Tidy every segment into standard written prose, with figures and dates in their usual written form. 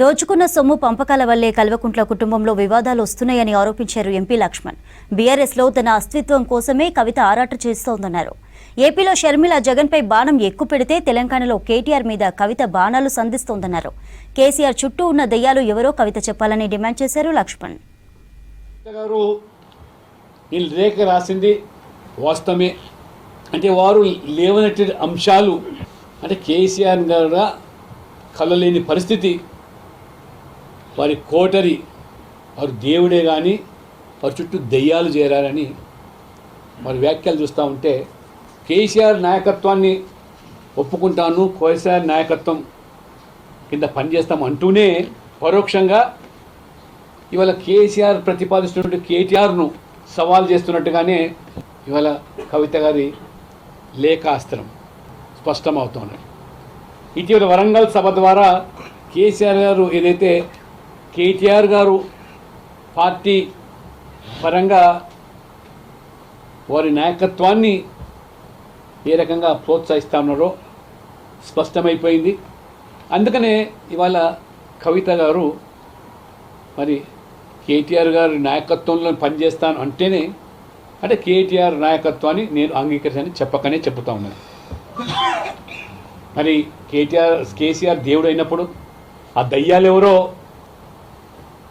దోచుకున్న సొమ్ము పంపకాల వల్లే కల్వకుంట్ల కుటుంబంలో వివాదాలు వస్తున్నాయని ఆరోపించారు ఎంపీ లక్ష్మణ్. బీఆర్ఎస్లో తన అస్తిత్వం కోసమే కవిత ఆరాట చేస్తోందన్నారు. ఏపీలో షర్మిల జగన్పై బాణం ఎక్కుపెడితే తెలంగాణలో కేటీఆర్ మీద కవిత బాణాలు సంధిస్తోందన్నారు. కేసీఆర్ చుట్టూ ఉన్న దెయ్యాలు ఎవరో కవిత చెప్పాలని డిమాండ్ చేశారు లక్ష్మణ్. రేఖ రాసింది వాస్తవమే, అంటే వారు లేవనెట్టిన అంశాలు అంటే కేసీఆర్ గారు కలలేని పరిస్థితి, వారి కోటరి వారు దేవుడే కానీ వారి చుట్టూ దెయ్యాలు చేరారని వారి వ్యాఖ్యలు చూస్తూ ఉంటే కేసీఆర్ నాయకత్వాన్ని ఒప్పుకుంటాను, కేసీఆర్ నాయకత్వం కింద పనిచేస్తాం అంటూనే పరోక్షంగా ఇవాళ కేసీఆర్ ప్రతిపాదిస్తున్నట్టు కేటీఆర్ను సవాల్ చేస్తున్నట్టుగానే ఇవాళ కవిత గారి లేఖాస్త్రం స్పష్టమవుతున్నది. ఇటీవల వరంగల్ సభ ద్వారా కేసీఆర్ గారు ఏదైతే కేటీఆర్ గారు పార్టీ పరంగా వారి నాయకత్వాన్ని ఏ రకంగా ప్రోత్సహిస్తా ఉన్నారో స్పష్టమైపోయింది. అందుకనే ఇవాళ కవిత గారు మరి కేటీఆర్ గారి నాయకత్వంలో పనిచేస్తాను అంటేనే అంటే కేటీఆర్ నాయకత్వాన్ని నేను అంగీకరించని చెప్పకనే చెప్తా ఉన్నాను. మరి కేసీఆర్ దేవుడు అయినప్పుడు ఆ దయ్యాలు ఎవరో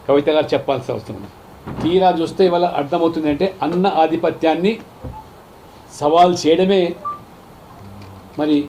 కవిత గారు చెప్పాల్సి వస్తుంది. తీరా చూస్తే ఇవాళ అర్థమవుతుంది అంటే అన్న ఆధిపత్యాన్ని సవాల్ చేయడమే మరి